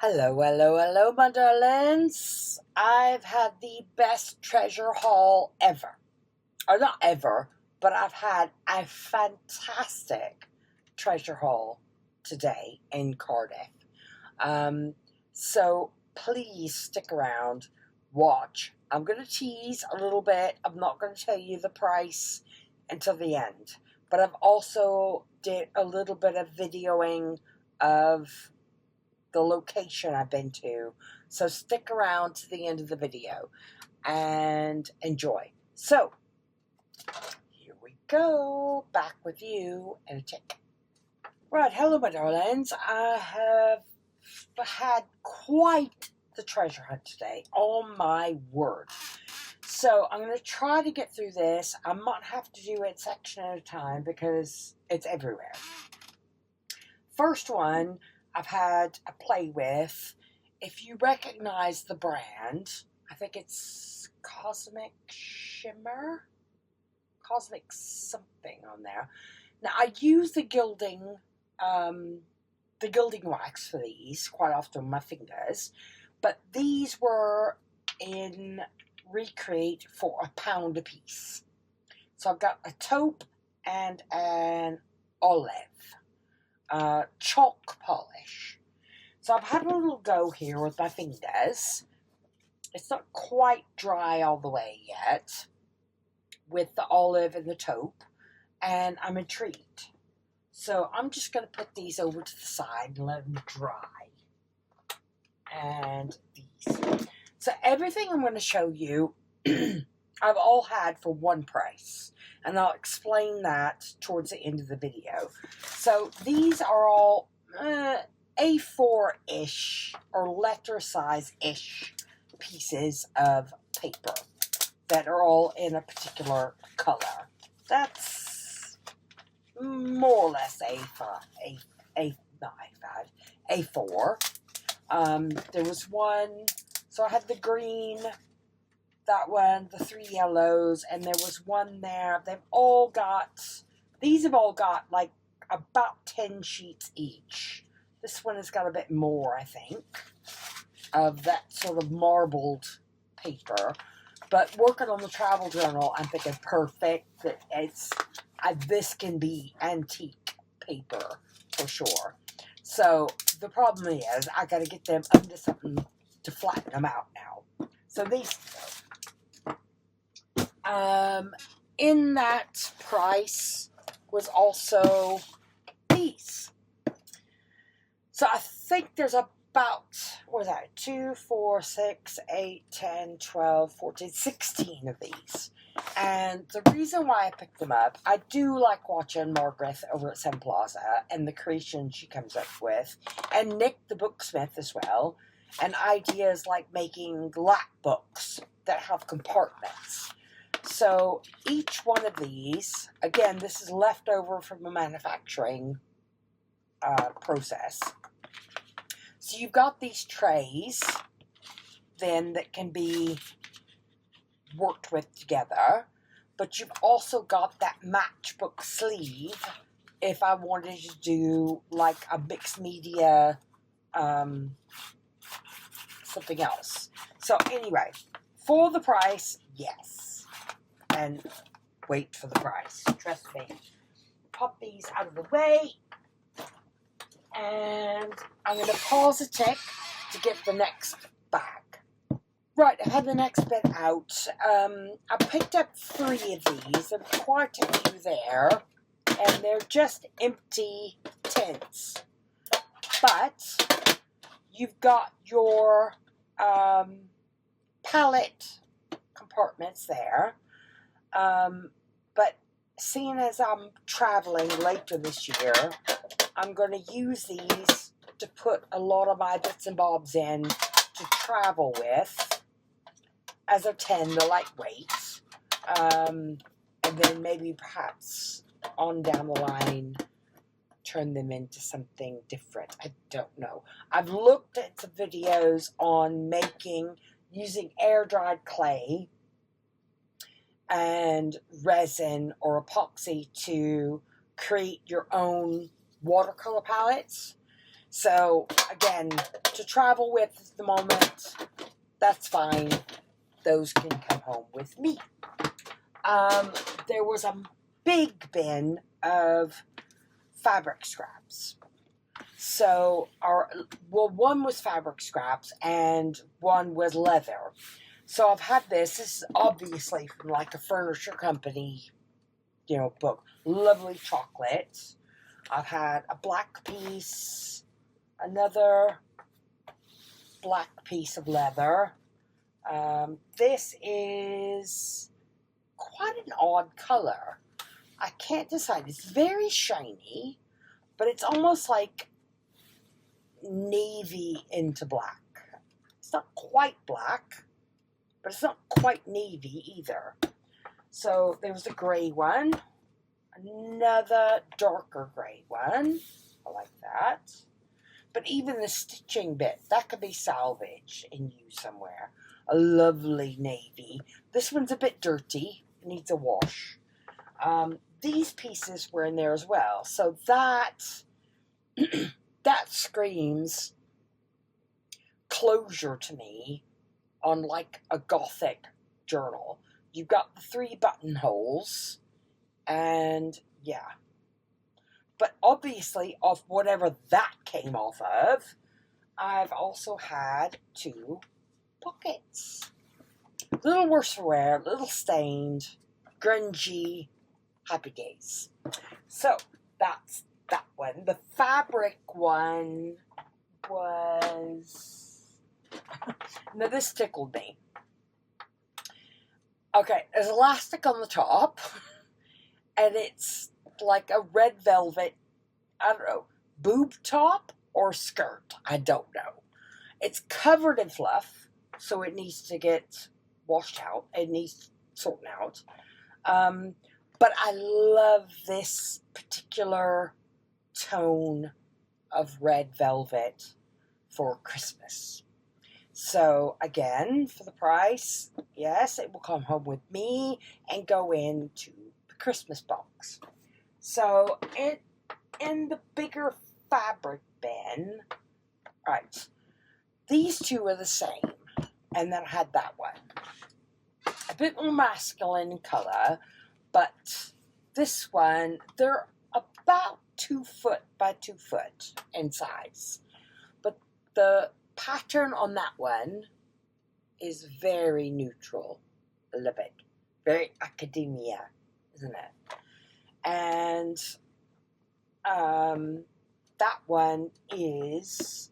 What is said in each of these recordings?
Hello, hello, hello, my darlings. I've had the best treasure haul ever. Or not ever, but I've had a fantastic treasure haul today in Cardiff. So please stick around, watch. I'm going to tease a little bit. I'm not going to tell you the price until the end. But I've also did a little bit of videoing of the location I've been to. So stick around to the end of the video and enjoy. So, here we go. Back with you in a tick. Right, hello my darlings. I have had quite the treasure hunt today. Oh my word. So I'm going to try to get through this. I might have to do it section at a time because it's everywhere. First one I've had a play with. If you recognize the brand, I think it's Cosmic Shimmer? Cosmic something on there. Now, I use the gilding wax for these quite often on my fingers, but these were in Recreate for £1 a piece. So I've got a taupe and an olive. Chalk polish. So I've had a little go here with my fingers. It's not quite dry all the way yet with the olive and the taupe, and I'm intrigued. So I'm just going to put these over to the side and let them dry. And these. So everything I'm going to show you, I've all had for one price. And I'll explain that towards the end of the video. So these are all A4-ish or letter size-ish pieces of paper that are all in a particular color. That's more or less A4. There was one, so I had the green, that one, the 3 yellows, and there was one there. These have all got like about 10 sheets each. This one has got a bit more, I think, of that sort of marbled paper. But working on the travel journal, I'm thinking perfect. That this can be antique paper for sure. So the problem is I got to get them under something to flatten them out now. So these. In that price was also these. So I think there's about, 2, 4, 6, 8, 10, 12, 14, 16 of these. And the reason why I picked them up, I do like watching Margaret over at Sun Plaza and the creations she comes up with, and Nick the Booksmith as well, and ideas like making lap books that have compartments. So each one of these, again, this is left over from a manufacturing process. So you've got these trays then that can be worked with together, but you've also got that matchbook sleeve if I wanted to do like a mixed media something else. So anyway, for the price, yes. And wait for the price. Trust me. Pop these out of the way. And I'm going to pause a tick to get the next bag. Right, I had the next bit out. I picked up 3 of these. There's quite a few there. And they're just empty tins. But you've got your palette compartments there. But seeing as I'm traveling later this year, I'm going to use these to put a lot of my bits and bobs in to travel with, as they're 10, they're lightweight, and then maybe perhaps on down the line turn them into something different. I don't know. I've looked at some videos on using air-dried clay and resin or epoxy to create your own watercolor palettes. So, again, to travel with at the moment, that's fine. Those can come home with me. There was a big bin of fabric scraps. So, one was fabric scraps and one was leather. So I've had this. This is obviously from like a furniture company, book. Lovely chocolate. I've had a black piece, another black piece of leather. This is quite an odd color. I can't decide. It's very shiny, but it's almost like navy into black. It's not quite black, but it's not quite navy either. So there was a gray one, another darker gray one. I like that. But even the stitching bit, that could be salvaged and used somewhere. A lovely navy. This one's a bit dirty. It needs a wash. These pieces were in there as well. So that screams closure to me on like a gothic journal. You've got the 3 buttonholes, and yeah. But obviously, off whatever that came off of, I've also had 2 pockets. A little worse for wear, a little stained, grungy, happy days. So, that's that one. The fabric one was... Now, this tickled me. Okay, there's elastic on the top, and it's like a red velvet, I don't know, boob top or skirt. I don't know. It's covered in fluff, so it needs to get washed out. It needs sorting out. But I love this particular tone of red velvet for Christmas. So, again, for the price, yes, it will come home with me and go into the Christmas box. So, in the bigger fabric bin, right, these 2 are the same. And then I had that one. A bit more masculine in color, but this one, they're about 2 foot by 2 foot in size. But the pattern on that one is very neutral. I love it. Very academia, isn't it? And that one is...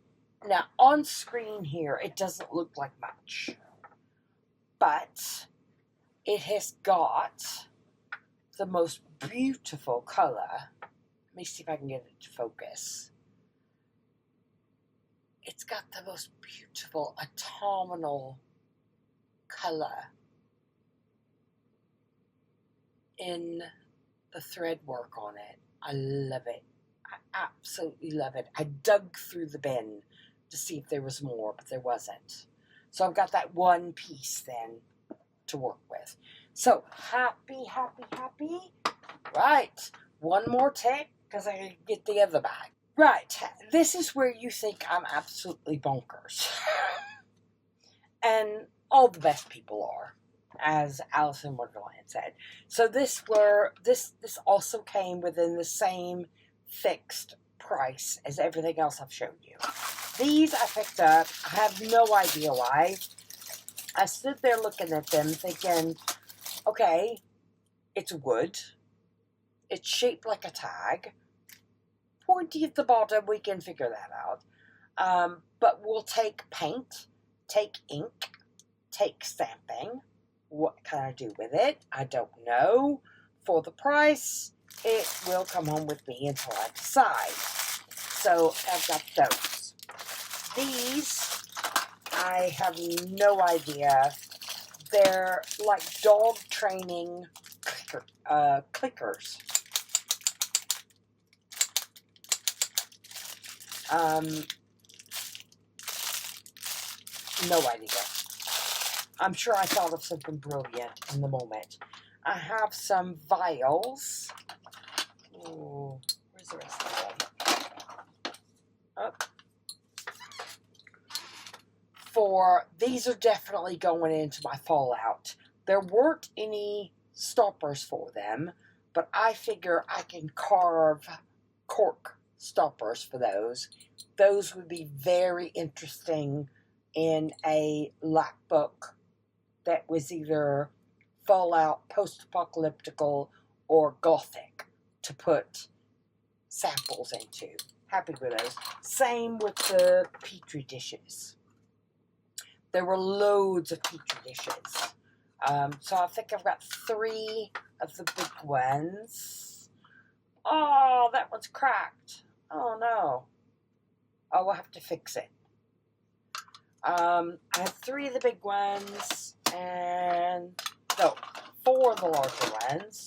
Now, on screen here, it doesn't look like much. But it has got the most beautiful color. Let me see if I can get it to focus. It's got the most beautiful autumnal color in the thread work on it. I love it. I absolutely love it. I dug through the bin to see if there was more, but there wasn't. So I've got that one piece then to work with. So happy, happy, happy. Right, one more tip because I can get the other bag. Right, this is where you think I'm absolutely bonkers. And all the best people are, as Alice in Wonderland said. So this also came within the same fixed price as everything else I've shown you. These I picked up. I have no idea why. I stood there looking at them thinking, okay, it's wood. It's shaped like a tag. Pointy at the bottom, we can figure that out. But we'll take paint, take ink, take stamping. What can I do with it? I don't know. For the price, it will come home with me until I decide. So I've got those. These, I have no idea. They're like dog training clickers. No idea. I'm sure I thought of something brilliant in the moment. I have some vials. Ooh, where's the rest of them? Oh, or these are definitely going into my fallout. There weren't any stoppers for them, but I figure I can carve cork stoppers for those. Those would be very interesting in a lap book that was either fallout, post-apocalyptical, or gothic to put samples into. Happy with those. Same with the Petri dishes. There were loads of Petri dishes. So I think I've got 3 of the big ones. Oh, that one's cracked. Oh no. Oh, we'll have to fix it. I have 3 of the big ones and no, 4 of the larger ones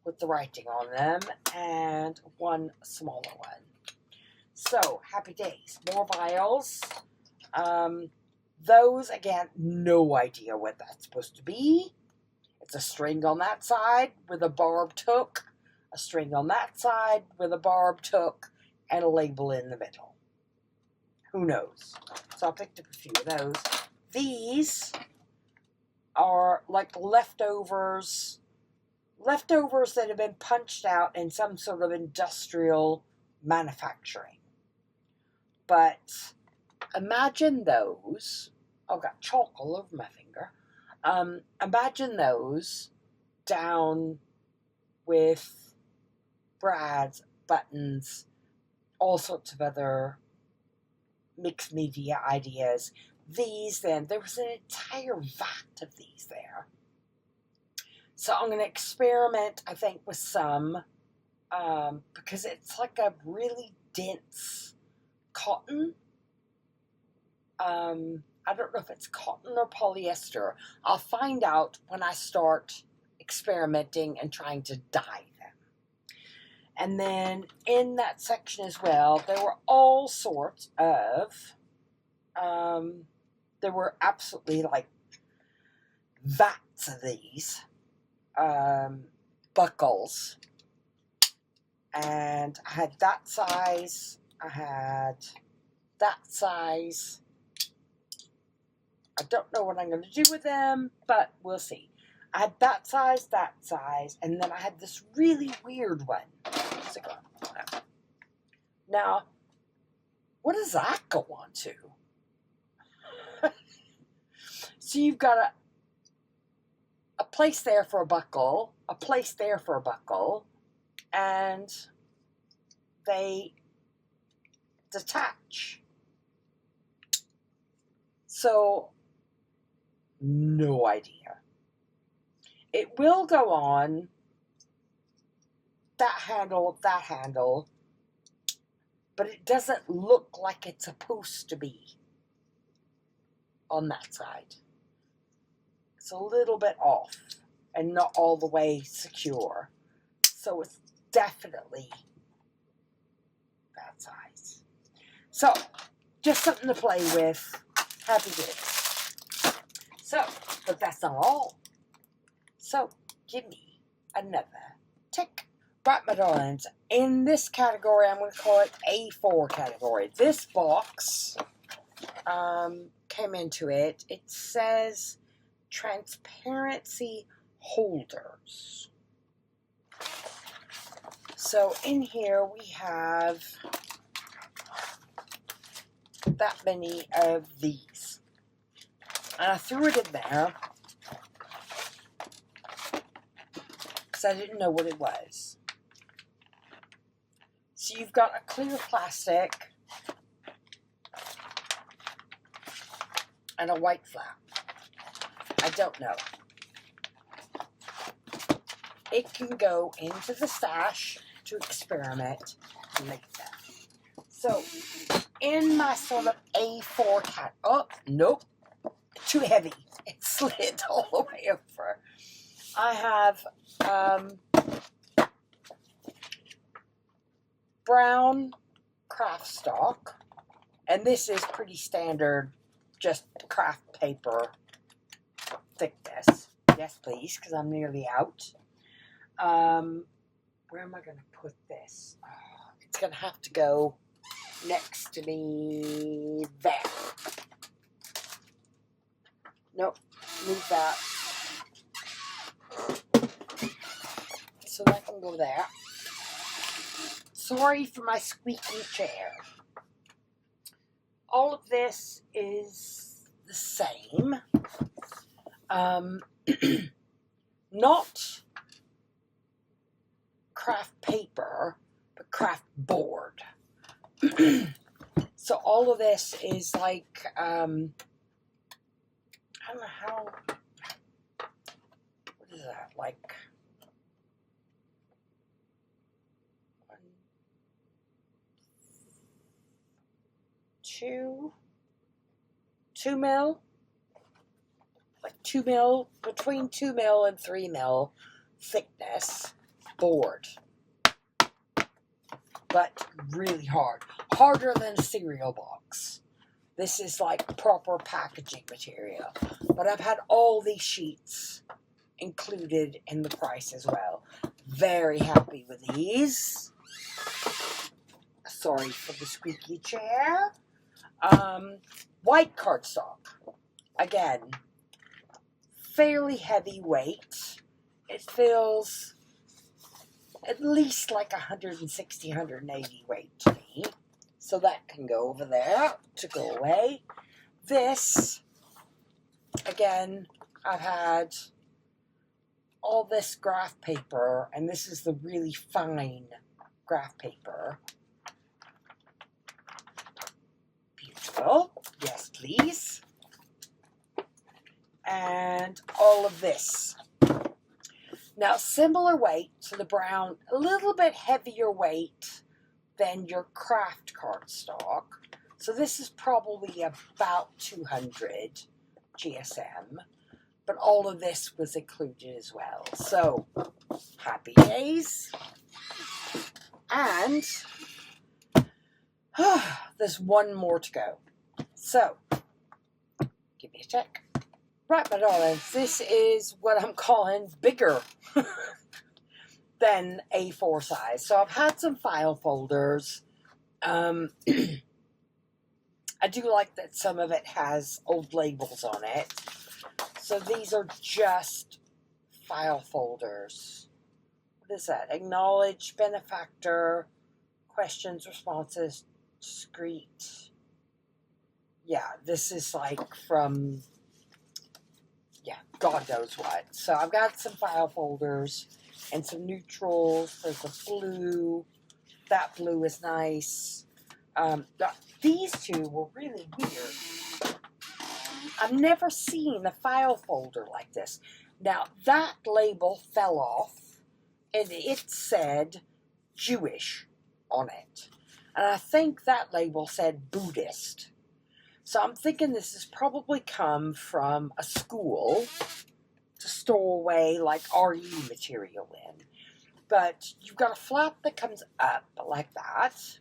with the writing on them and 1 smaller one. So, happy days. More vials. Those, again, no idea what that's supposed to be. It's a string on that side with a barbed hook, a string on that side with a barbed hook, and a label in the middle. Who knows? So I picked up a few of those. These are like leftovers that have been punched out in some sort of industrial manufacturing. But imagine those. Oh, got chalk all over my finger. Imagine those down with brads, buttons, all sorts of other mixed media ideas. These then, there was an entire vat of these there. So I'm going to experiment, I think, with some, because it's like a really dense cotton. I don't know if it's cotton or polyester. I'll find out when I start experimenting and trying to dye them. And then in that section as well, there were all sorts of, there were absolutely like vats of these buckles. And I had that size, I had that size. I don't know what I'm going to do with them, but we'll see. I had that size, and then I had this really weird one. Now, what does that go on to? So you've got a place there for a buckle, a place there for a buckle, and they detach. So, no idea. It will go on that handle, but it doesn't look like it's supposed to be on that side. It's a little bit off and not all the way secure. So it's definitely that size. So, just something to play with. Happy days. So, but that's not all. So, give me another tick. Right, my darlings, in this category, I'm going to call it A4 category. This box came into it. It says transparency holders. So, in here, we have that many of these. And I threw it in there because I didn't know what it was. So you've got a clear plastic and a white flap. I don't know. It can go into the stash to experiment and make that. So, in my sort of A4 cat. Oh, nope. Too heavy. It slid all the way over. I have brown craft stock. And this is pretty standard, just craft paper thickness. Yes, please, because I'm nearly out. Where am I going to put this? Oh, it's going to have to go next to me there. Nope, move that. So that can go there. Sorry for my squeaky chair. All of this is the same. Not craft paper, but craft board. So all of this is like, I don't know how, what is that, like, 2 mil, like 2 mil, between 2 mil and 3 mil thickness board, but really hard, harder than a cereal box. This is like proper packaging material, but I've had all these sheets included in the price as well. Very happy with these. Sorry for the squeaky chair. White cardstock. Again, fairly heavy weight. It feels at least like 160, 180 weight to me. So that can go over there to go away. This, again, I've had all this graph paper, and this is the really fine graph paper. Beautiful. Yes, please. And all of this. Now, similar weight to the brown, a little bit heavier weight than your craft cardstock. So this is probably about 200 GSM. But all of this was included as well. So, happy days. And there's one more to go. So, give me a check. Right, my darlings, this is what I'm calling bigger than A4 size. So I've had some file folders. I do like that some of it has old labels on it. So these are just file folders. What is that? Acknowledge, benefactor, questions, responses, discreet. Yeah, this is like from, yeah, God knows what. So I've got some file folders and some neutrals. There's a blue. That blue is nice. These two were really weird. I've never seen a file folder like this. Now, that label fell off, and it said Jewish on it. And I think that label said Buddhist. So I'm thinking this has probably come from a school to store away like RE material in. But you've got a flap that comes up like that,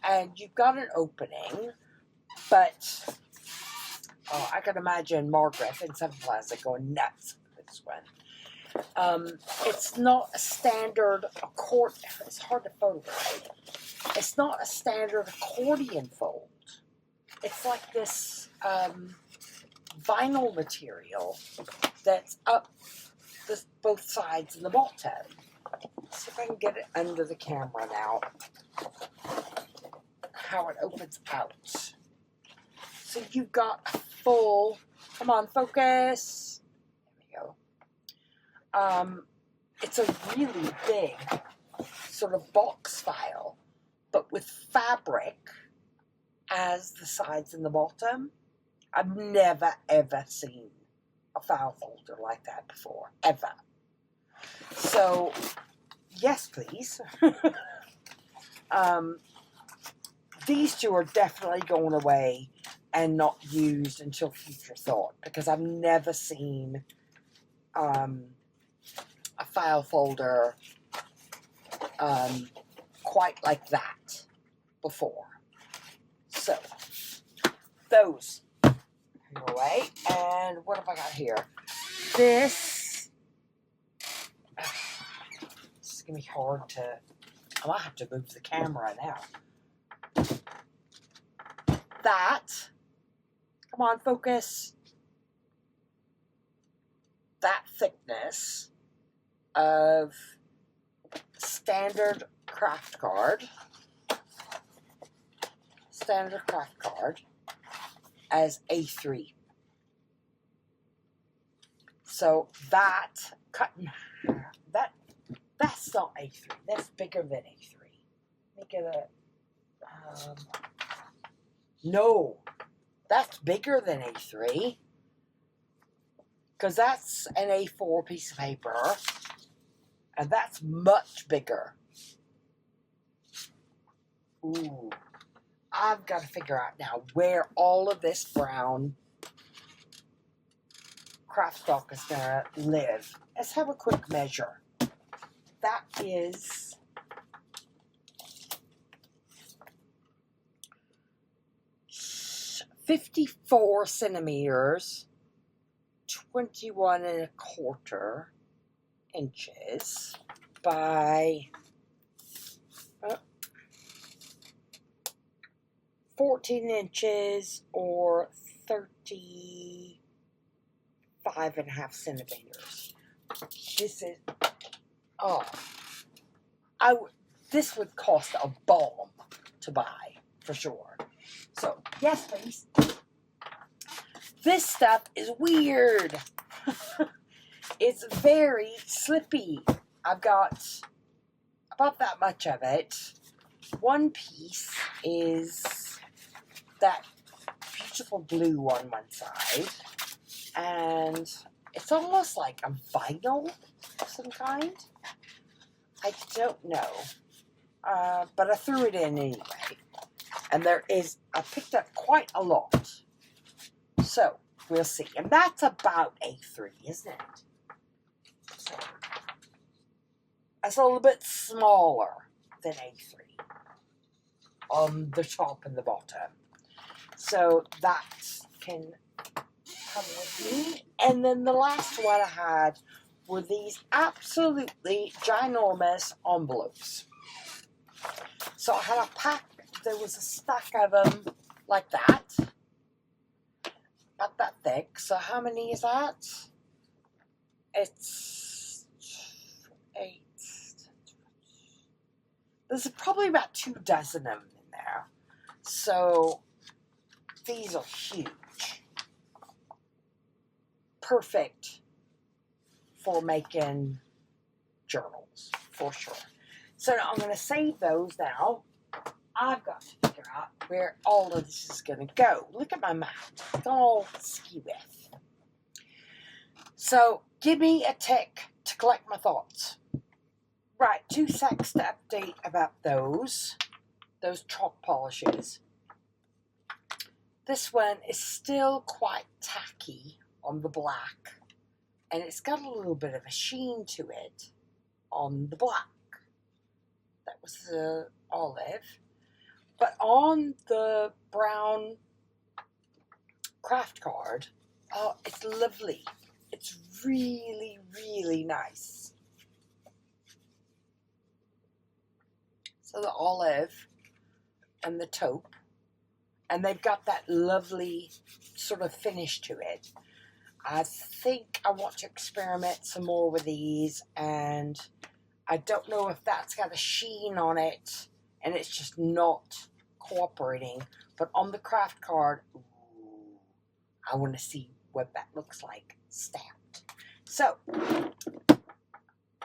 and you've got an opening, but oh, I can imagine Margaret in Sun Plaza going nuts with this one. It's not a standard accord. It's hard to fold, right? It's not a standard accordion fold. It's like this vinyl material that's up both sides and the bottom. See if I can get it under the camera now. How it opens out. So you've got a full, come on, focus. There we go. It's a really big sort of box file, but with fabric as the sides and the bottom. I've never, ever seen a file folder like that before, ever. So, yes, please. These two are definitely going away and not used until future thought, because I've never seen a file folder quite like that before. So, those go away. And what have I got here? This is going to be hard to, I might have to move the camera now. That, come on, focus. that thickness of standard craft card as A3. So that cut in half, that's not A3. That's bigger than A3. Make it a no, that's bigger than A3 because that's an A4 piece of paper, and that's much bigger. Ooh, I've got to figure out now where all of this brown craft stock is going to live. Let's have a quick measure. That is 54 centimeters, 21 1/4 inches by 14 inches or 35.5 centimeters. This is, this would cost a bomb to buy, for sure. So, yes, please. This stuff is weird. It's very slippy. I've got about that much of it. One piece is that beautiful blue on one side, and it's almost like a vinyl of some kind. I don't know, but I threw it in anyway. And I picked up quite a lot. So, we'll see. And that's about A3, isn't it? So, that's a little bit smaller than A3 on the top and the bottom. So, that can come with me. And then the last one I had were these absolutely ginormous envelopes. So, I had a pack. There was a stack of them like that, about that thick. So how many is that? It's 8. There's probably about 2 dozen of them in there. So these are huge. Perfect for making journals, for sure. So I'm going to save those now. I've got to figure out where all of this is going to go. Look at my mat. It's all ski with. So, give me a tick to collect my thoughts. Right, 2 secs to update about those chalk polishes. This one is still quite tacky on the black, and it's got a little bit of a sheen to it on the black. That was the olive. But on the brown craft card, oh, it's lovely. It's really, really nice. So the olive and the taupe, and they've got that lovely sort of finish to it. I think I want to experiment some more with these, and I don't know if that's got a sheen on it and it's just not cooperating, but on the craft card, ooh, I want to see what that looks like stamped. So,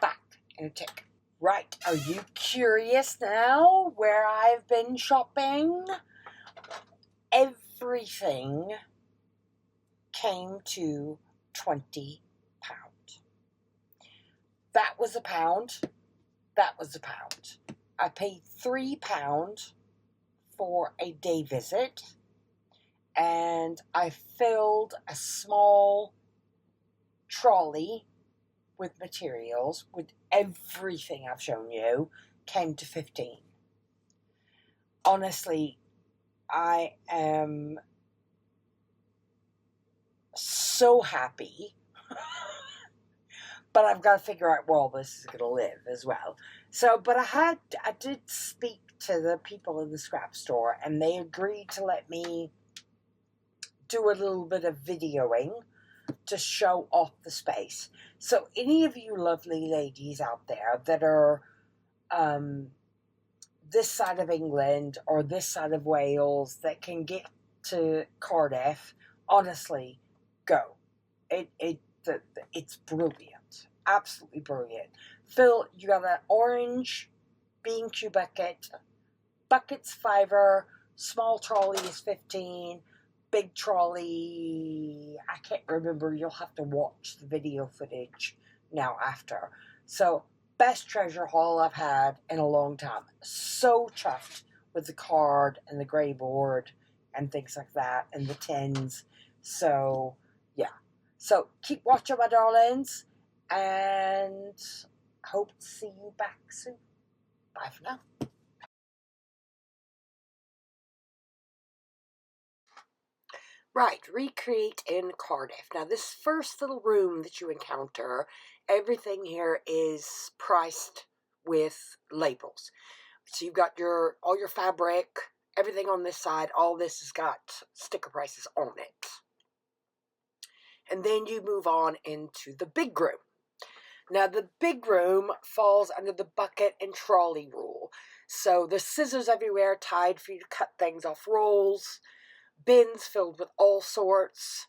back in a tick. Right, are you curious now where I've been shopping? Everything came to £20. That was £1. That was £1. I paid £3 for a day visit, and I filled a small trolley with materials, with everything I've shown you, came to 15. Honestly, I am so happy, but I've got to figure out where all this is going to live as well. So, but I did speak to the people in the scrap store, and they agreed to let me do a little bit of videoing to show off the space. So any of you lovely ladies out there that are this side of England or this side of Wales that can get to Cardiff, honestly, go. It's brilliant. Absolutely brilliant. Phil, you got an orange B&Q bucket. Bucket's £5, small trolley is 15, big trolley, I can't remember, you'll have to watch the video footage now after. So, best treasure haul I've had in a long time. So chuffed with the card and the grey board and things like that and the tins. So, yeah. So, keep watching, my darlings, and hope to see you back soon. Bye for now. Right, recreate in Cardiff. Now, this first little room that you encounter, everything here is priced with labels. So you've got all your fabric, everything on this side, all this has got sticker prices on it. And then you move on into the big room. Now, the big room falls under the bucket and trolley rule. So there's scissors everywhere tied for you to cut things off rolls. Bins filled with all sorts.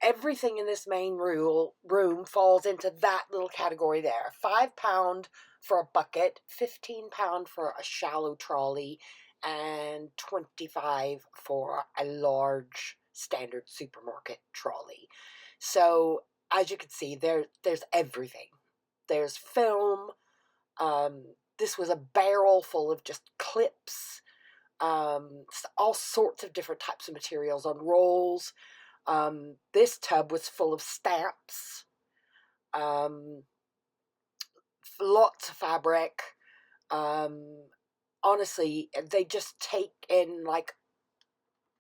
Everything in this main room falls into that little category there. £5 for a bucket, £15 for a shallow trolley, and $25 for a large standard supermarket trolley. So as you can see, there's everything. There's film. This was a barrel full of just clips. All sorts of different types of materials on rolls. This tub was full of stamps. Lots of fabric. Honestly, they just take in like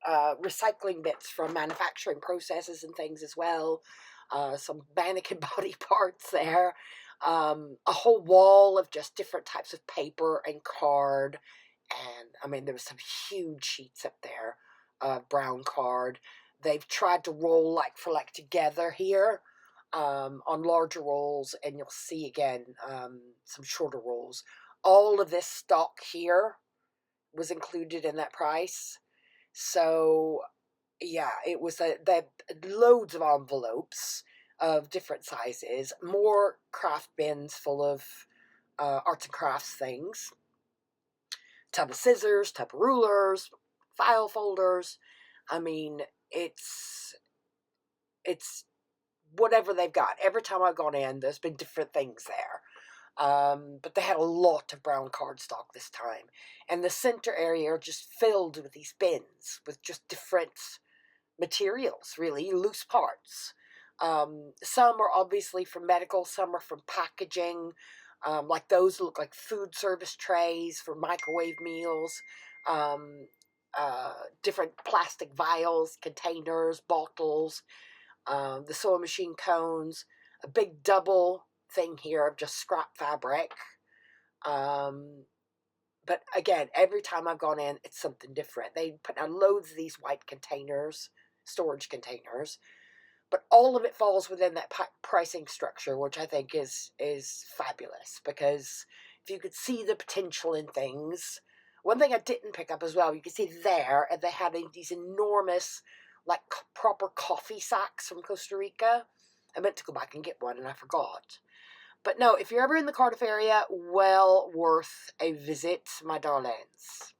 recycling bits from manufacturing processes and things as well. Some mannequin body parts there. A whole wall of just different types of paper and card. And, I mean, there was some huge sheets up there, brown card. They've tried to roll like together here on larger rolls, and you'll see again some shorter rolls. All of this stock here was included in that price. So, yeah, it was loads of envelopes of different sizes, more craft bins full of arts and crafts things. Tub of scissors, tub of rulers, file folders. I mean, it's whatever they've got. Every time I've gone in, there's been different things there. But they had a lot of brown cardstock this time. And the center area are just filled with these bins with just different materials, really, loose parts. Some are obviously from medical, some are from packaging. Like those look like food service trays for microwave meals, different plastic vials, containers, bottles, the sewing machine cones, a big double thing here of just scrap fabric. But again, every time I've gone in, it's something different. They put out loads of these white containers, storage containers. But all of it falls within that pricing structure, which I think is fabulous. Because if you could see the potential in things, one thing I didn't pick up as well, you could see there, and they had these enormous, like proper coffee sacks from Costa Rica. I meant to go back and get one, and I forgot. But no, if you're ever in the Cardiff area, well worth a visit, my darlings.